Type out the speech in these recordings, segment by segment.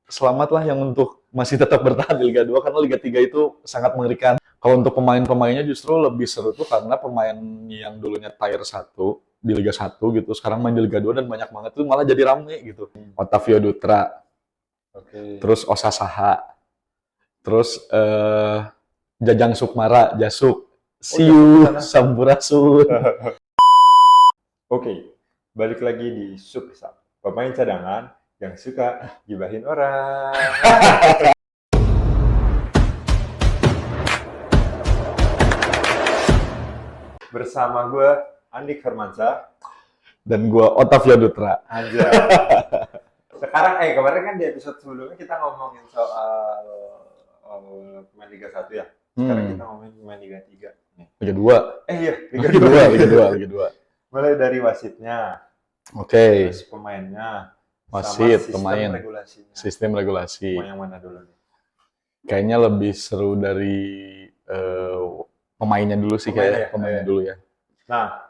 selamat lah yang untuk masih tetap bertahan di Liga 2 karena Liga 3 itu sangat mengerikan. Kalau untuk pemain-pemainnya justru lebih seru tuh karena pemain yang dulunya tier 1 di Liga 1 gitu, sekarang main di Liga 2 dan banyak banget tuh malah jadi rame gitu. Otavio Dutra, Oke. terus Osa Saha, terus Jajang Sukmara, Jasuk, Jasuk Siu, sana. Sampurasun. Oke, balik lagi di Suksa, pemain cadangan yang suka gibahin orang. Bersama gue, Andik Firmansyah. Dan gua Otavio Dutra. Anjay. Sekarang, kemarin kan di episode sebelumnya kita ngomongin soal pemain Liga 1 ya. Sekarang kita ngomongin pemain Liga 3. Liga 2. Iya, Liga 2, Liga 2, Liga 2. Mulai dari wasitnya, Oke. terus pemainnya, Wasit, sama pemain, regulasinya. sistem regulasi. Mau yang mana dulu nih? Kayaknya lebih seru dari pemainnya dulu sih kayaknya. Pemainnya dulu ya. Nah,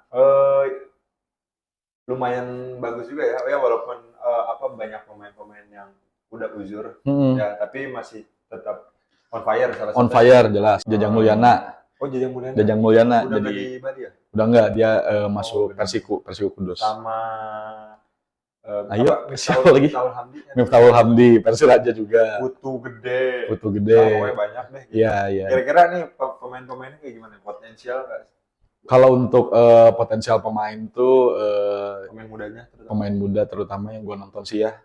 lumayan bagus juga ya. Ya walaupun banyak pemain-pemain yang udah uzur, ya tapi masih tetap on fire. On fire jelas. Jajang Mulyana. Oh, Jajang Mulyana. Jajang Mulyana Udah jadi di Bali ya? udah enggak, dia masuk Persiku Kudus. Sama Ayo, siapa lagi? Miftahul Hamdi, Persiraja juga. Putu Gede. Pokoknya banyak deh. Gitu. Iya, iya. Kira-kira nih pemain-pemainnya kayak gimana? Potensial nggak? Kalau untuk potensial pemain tuh pemain muda terutama yang gue nonton sih ya.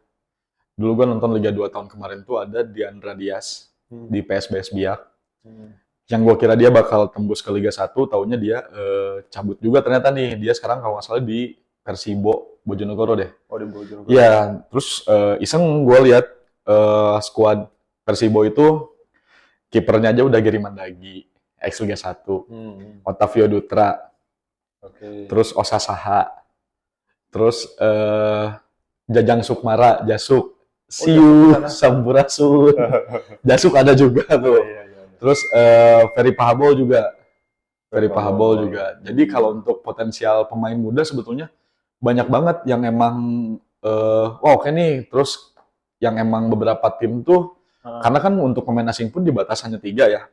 Dulu gue nonton Liga 2 tahun kemarin tuh ada Diandra Dias di PSBS Biak. Yang gue kira dia bakal tembus ke Liga 1, taunya dia cabut juga ternyata nih. Dia sekarang kalau nggak salah di Persibo Bojonegoro deh. Oh, di Bojonegoro. Iya, terus iseng gue lihat skuad Persibo itu kipernya aja udah Giri Mandagi, ex Liga 1. Otavio Dutra. Terus Osa Saha. Terus Jajang Sukmara, Jasuk, Siu, Sampurasun. Jasuk ada juga tuh. Terus Ferry Pahabol juga. Jadi kalau untuk potensial pemain muda sebetulnya banyak banget yang emang oke nih. Terus yang emang beberapa tim tuh karena kan untuk pemain asing pun dibatas hanya 3 ya.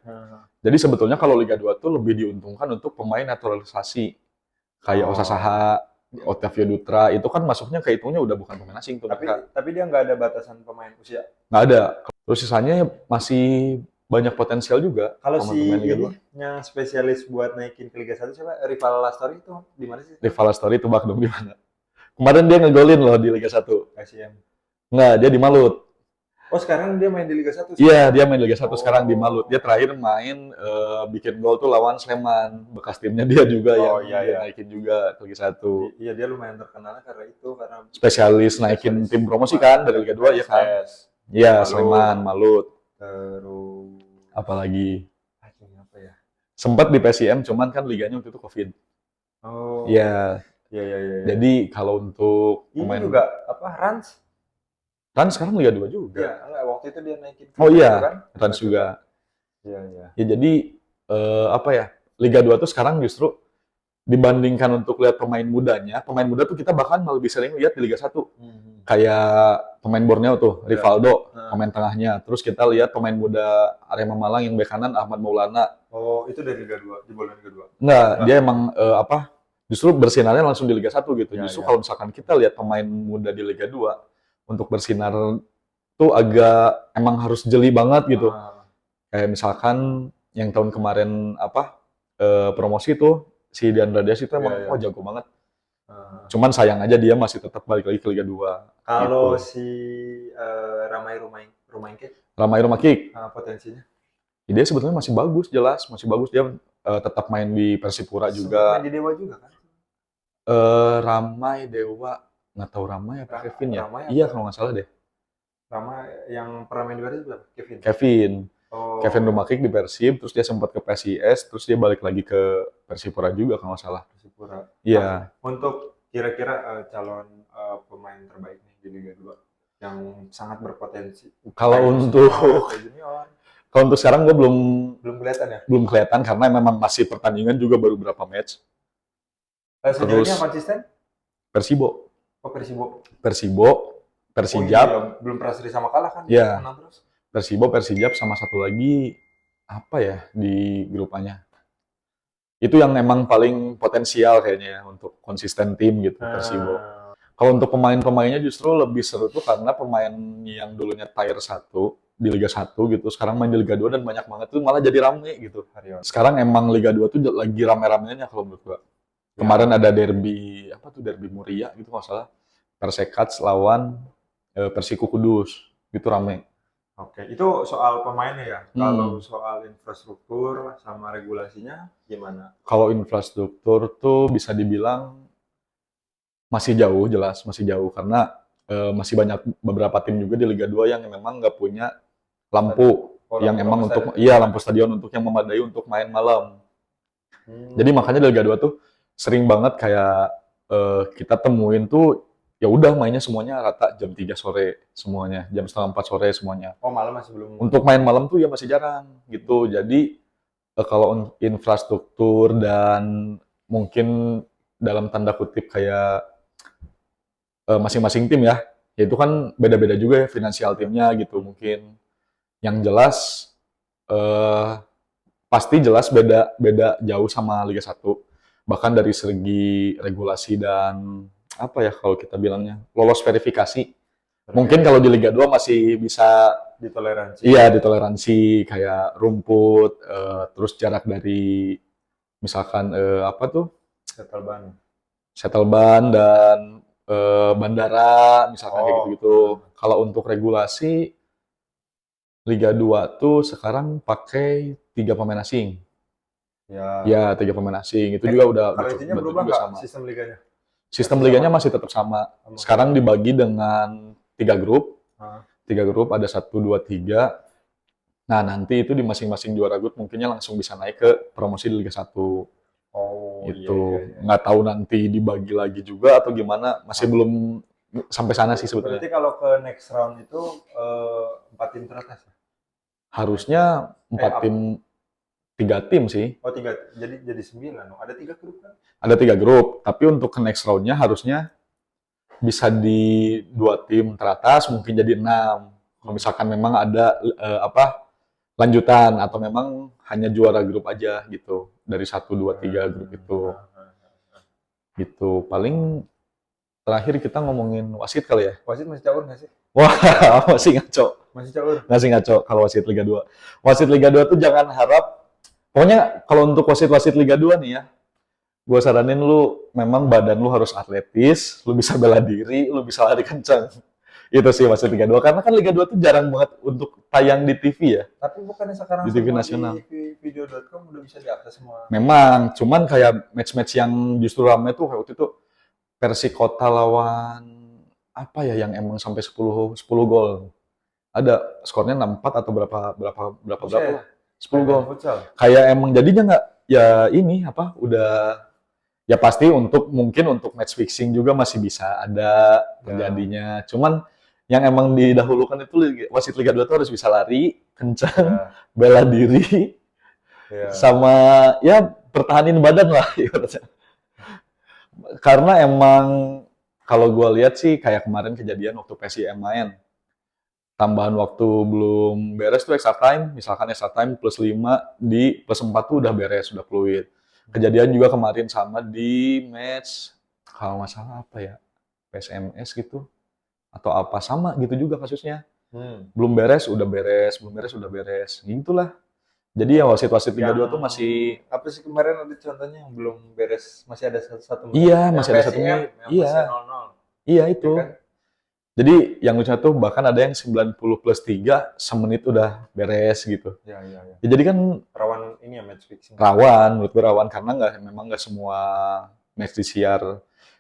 Jadi sebetulnya kalau Liga 2 tuh lebih diuntungkan untuk pemain naturalisasi. Kayak Osa Saha, Otavio Dutra, itu kan masuknya kehitungnya udah bukan pemain asing tuh. Tapi dia nggak ada batasan pemain usia? Nggak ada. Terus sisanya masih banyak potensial juga. Kalau si yang spesialis buat naikin ke Liga 1 siapa? Rival Lastori itu di mana sih? Rival Lastori itu dong di mana? Kemarin dia ngegolin loh di Liga 1. KCM. Nggak, dia di Malut. Oh, sekarang dia main di Liga 1? Iya, dia main Liga 1 sekarang di Malut. Dia terakhir main bikin gol tuh lawan Sleman. Bekas timnya dia juga dia naikin juga ke Liga 1. Iya, dia lumayan terkenal karena spesialis naikin tim promosi kan dari Liga 2 ya kan. Iya, Sleman, Malut. Terus apalagi apa ya? Sempat di PSIM cuman kan liganya waktu itu Covid. Oh. Iya. Jadi kalau untuk pemain juga Rans sekarang Liga 2 juga. Iya, waktu itu dia naikin. Oh iya, kan? Rans juga. Iya. Ya jadi Liga 2 tuh sekarang justru dibandingkan untuk lihat pemain muda tuh kita bahkan lebih sering lihat di Liga 1. Kayak pemain Borneo tuh, Rivaldo, pemain tengahnya. Terus kita lihat pemain muda Arema Malang yang bek kanan Ahmad Maulana. Oh, itu dari Liga 2, di bola Liga 2. Enggak, dia emang justru bersinarnya langsung di Liga 1 gitu. Justru kalau misalkan kita lihat pemain muda di Liga 2 untuk bersinar tuh agak emang harus jeli banget gitu. Kayak misalkan yang tahun kemarin promosi tuh si Diandra Dias itu emang jago banget. Cuman sayang aja dia masih tetap balik lagi ke Liga 2. Kalau gitu. Si Ramai Rumakik potensinya? Dia sebetulnya masih bagus, jelas masih bagus. Dia tetap main di Persipura juga. Main di Dewa juga kan? Ramai Dewa, nggak tahu Ramai apa Kevin ya? Iya kalau nggak salah deh. Ramai yang pernah main di Persib berapa? Kevin. Kevin Rumakik di Persib, terus dia sempat ke PSIS, terus dia balik lagi ke Persipura juga kalau nggak salah. Persipura. Iya. Untuk kira-kira calon pemain terbaik nih di Liga 2 yang sangat berpotensi. Kalau untuk sekarang gue belum kelihatan ya? Belum kelihatan karena memang masih pertandingan juga baru berapa match. Sejauhnya konsisten? Persibo. Oh, Persibo. Persijap, iya, belum pernah seri sama kalah kan? Iya. Menang terus. Persibo, Persijap sama satu lagi apa ya di grupanya. Itu yang emang paling potensial kayaknya ya untuk konsisten tim gitu, Persibo. Kalau untuk pemain-pemainnya justru lebih seru tuh karena pemain yang dulunya tier 1 di Liga 1 gitu, sekarang main di Liga 2 dan banyak banget tuh malah jadi rame gitu. Haryono. Sekarang emang Liga 2 tuh lagi rame-ramenya kalau menurut gua. Kemarin ada derby, apa tuh derby Muria gitu nggak salah. Persekats lawan Persiku Kudus, gitu rame. Oke, itu soal pemainnya ya. Kalau soal infrastruktur sama regulasinya gimana? Kalau infrastruktur tuh bisa dibilang masih jauh, jelas masih jauh karena masih banyak beberapa tim juga di Liga 2 yang memang nggak punya lampu yang emang untuk lampu stadion untuk yang memadai untuk main malam. Jadi makanya di Liga 2 tuh sering banget kayak kita temuin tuh ya udah mainnya semuanya rata jam 3 sore semuanya, jam setengah 4 sore semuanya. Oh, malam masih belum. Untuk main malam tuh ya masih jarang gitu. Jadi kalau infrastruktur dan mungkin dalam tanda kutip kayak masing-masing tim ya itu kan beda-beda juga ya finansial timnya gitu mungkin. Yang jelas pasti jelas beda jauh sama Liga 1. Bahkan dari segi regulasi dan apa ya kalau kita bilangnya lolos verifikasi. Mungkin kalau di Liga 2 masih bisa ditoleransi. Iya, ditoleransi kayak rumput, terus jarak dari misalkan apa tuh? Shuttle ban dan bandara misalkan kayak gitu-gitu. Kalau untuk regulasi Liga 2 tuh sekarang pakai 3 pemain asing. Ya, 3 pemain asing. Itu juga udah kalau intinya berubah nggak sistem liganya? Sistem liganya masih tetap sama. Sekarang dibagi dengan 3 grup. 3 grup, ada 1, 2, 3. Nah, nanti itu di masing-masing juara grup mungkinnya langsung bisa naik ke promosi di Liga 1. Oh, gitu. Iya. Nggak tahu nanti dibagi lagi juga atau gimana. Masih belum sampai sana sih sebetulnya. Berarti kalau ke next round itu 4 tim teratas? Harusnya 4 tim, 3 tim sih. Oh, 3. Jadi 9. Ada 3 grup kan? Ada 3 grup, tapi untuk ke next round-nya harusnya bisa di 2 tim teratas, mungkin jadi 6. Kalau misalkan memang ada lanjutan atau memang hanya juara grup aja gitu. Dari 1, 2, 3 grup itu. Gitu. Paling terakhir kita ngomongin wasit kali ya. Wasit masih caur nggak sih? Wah, masih ngaco. Masih caur? Masih ngaco kalau wasit Liga 2. Wasit Liga 2 tuh jangan harap, pokoknya kalau untuk wasit-wasit Liga 2 nih ya, gue saranin lu memang badan lu harus atletis, lu bisa bela diri, lu bisa lari kencang. Itu sih wasit Liga 2. Karena kan Liga 2 tuh jarang banget untuk tayang di TV ya. Tapi bukannya sekarang di TV nasional. Di video.com udah bisa diakses semua. Memang, cuman kayak match-match yang justru rame tuh waktu itu Persikota lawan apa ya yang emang sampai 10 gol. Ada skornya 6-4 atau berapa 10 gol. Kayak emang jadinya nggak ya ini apa udah ya pasti mungkin untuk match fixing juga masih bisa ada terjadinya. Cuman yang emang didahulukan itu wasit Liga 2 tuh harus bisa lari, kencang, bela diri, sama ya pertahanin badan lah. Karena emang kalau gue lihat sih kayak kemarin kejadian waktu PSIM main, tambahan waktu belum beres tuh extra time, misalkan extra time plus 5 di plus 4 tuh udah beres, udah fluid. Kejadian juga kemarin sama di match, kalau nggak salah apa ya, PSMS gitu, atau apa, sama gitu juga kasusnya. Belum beres, udah beres, belum beres, udah beres. Gitulah. Jadi ya wasit-wasit Liga 2 tuh masih... Apa sih kemarin ada contohnya yang belum beres, masih ada satu menit? Iya, masih ada 1 menit. Iya. Iya itu. Ya kan? Jadi yang lucunya tuh bahkan ada yang 90 plus 3 semenit udah beres gitu. Ya. Jadi kan rawan ini ya match fixing. Rawan, menurut gue rawan karena memang nggak semua match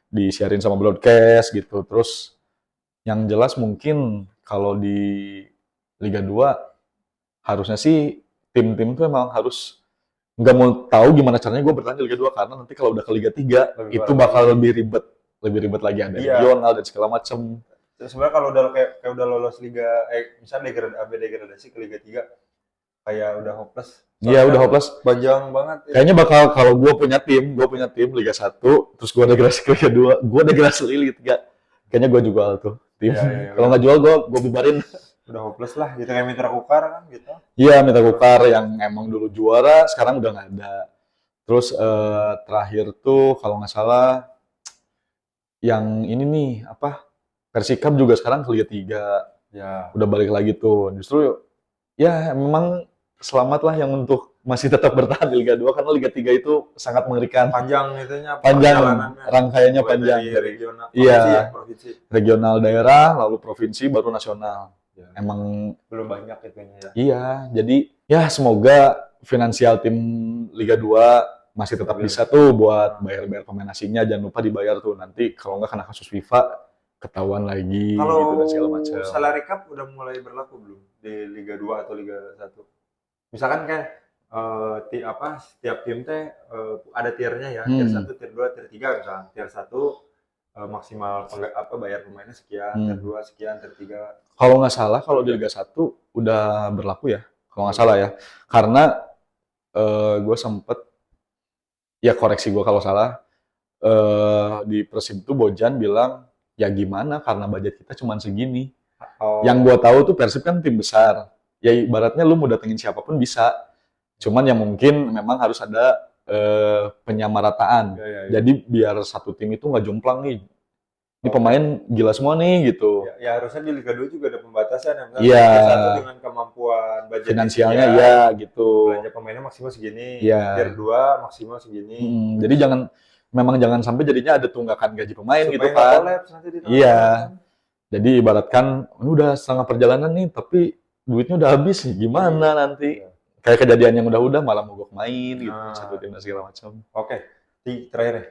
disiarin sama broadcast gitu. Terus yang jelas mungkin kalau di Liga 2 harusnya sih tim-tim tuh emang harus nggak mau tahu gimana caranya gue bertahan di Liga 2 karena nanti kalau udah ke Liga 3 itu bakal lebih ribet lagi ada regional dan segala macam. Sebenarnya kalau udah kayak udah lolos Liga misalnya degradasi ke Liga 3 kayak udah hopeless. Iya, udah hopeless. Panjang banget. Ya. Kayaknya bakal kalau gue punya tim Liga 1, terus gue degradasi ke Liga 2, gue degradasi ke Liga 3. kayaknya gue jual tuh tim. Iya, Kalau nggak jual gue bubarin. udah hopeless lah gitu kayak Mitra Kukar kan gitu. Iya, Mitra Kukar yang emang dulu juara, sekarang udah nggak ada. Terus terakhir tuh kalau nggak salah yang ini nih apa Persikap juga sekarang ke Liga 3. Ya. Udah balik lagi tuh. Justru ya memang selamat lah yang untuk masih tetap bertahan di Liga 2 karena Liga 3 itu sangat mengerikan. Panjang itunya Panjang, perjalanannya. rangkaiannya Mulai panjang. dari regional, Iya. provinsi ya, provinsi. Regional daerah, lalu provinsi, baru nasional. Ya. Emang Belum banyak itunya ya. iya, jadi ya semoga finansial tim Liga 2 masih tetap bisa tuh buat bayar-bayar pemain asingnya. Jangan lupa dibayar tuh, nanti kalau nggak kena kasus FIFA ketahuan lagi Kalau gitu dan segala macam. salary cap udah mulai berlaku belum di Liga 2 atau Liga 1? Misalkan kan setiap tim teh ada tiernya ya, tier 1, tier 2, tier 3 misalkan. Tier 1 maksimal bayar pemainnya sekian, tier 2 sekian, tier 3. Kalau nggak salah kalau di Liga 1 udah berlaku ya. Kalau nggak salah ya. Karena gue sempet ya koreksi gue kalau salah di Persib tuh Bojan bilang ya gimana karena budget kita cuma segini. Yang gue tahu tuh Persib kan tim besar. Ya ibaratnya lu mau datengin siapapun bisa. Cuman yang mungkin memang harus ada penyamarataan. Ya. Jadi biar satu tim itu nggak jomplang nih. Ini pemain gila semua nih gitu. Ya harusnya di Liga 2 juga ada pembatasan ya. Iya. Liga 1 dengan kemampuan budget Finansialnya ya gitu. Belanja pemainnya maksimal segini. Iya. Tier 2 maksimal segini. Jadi jangan sampai jadinya ada tunggakan gaji pemain supaya gitu nggak kan. collapse nanti di Iya. tengah-tengah. Jadi ibaratkan ini udah setengah perjalanan nih tapi duitnya udah habis nih. Gimana nanti? Kayak kejadian yang udah malah mogok main gitu satu tim dan segala macam. Oke. Terakhir ya.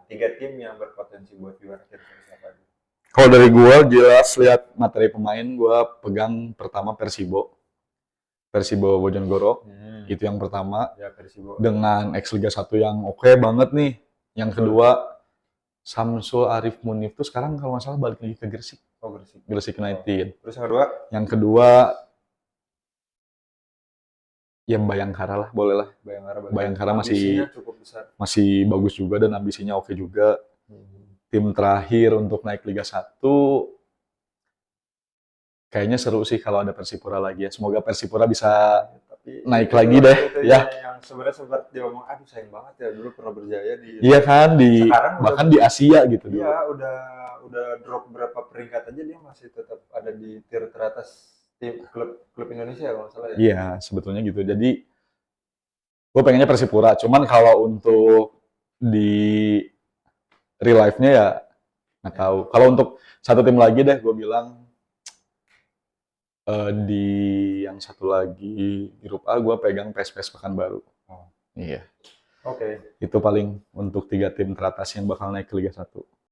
3 tim yang berpotensi buat juara kira-kira siapa aja? Kalau dari gua jelas lihat materi pemain, gua pegang pertama Persibo Bojonegoro. Itu yang pertama. Ya, Persibo. Dengan ex Liga 1 yang oke banget nih. Yang kedua Samsul Arif Munif tuh sekarang kalau nggak salah balik lagi ke Gresik. Oh, Gresik United. Terus yang kedua? Yang kedua ya Bayangkara lah, boleh lah. Bayangkara masih cukup besar. Masih bagus juga dan ambisinya oke juga. Tim terakhir untuk naik Liga 1 kayaknya seru sih kalau ada Persipura lagi ya. Semoga Persipura bisa naik lagi deh ya. Yang sebenarnya sempat diomong, aduh sayang banget ya dulu pernah berjaya di. Iya kan bahkan di Asia gitu dulu. Iya, udah drop berapa peringkat aja dia masih tetap ada di tier teratas tim klub Indonesia kalau nggak salah ya. Iya, sebetulnya gitu. Jadi gue pengennya Persipura, cuman kalau untuk di real life-nya ya nggak tahu. Kalau untuk satu tim lagi deh, gue bilang di yang satu lagi grup A gue pegang PSPS Pekanbaru. Iya. Oke. Itu paling untuk 3 tim teratas yang bakal naik ke Liga 1.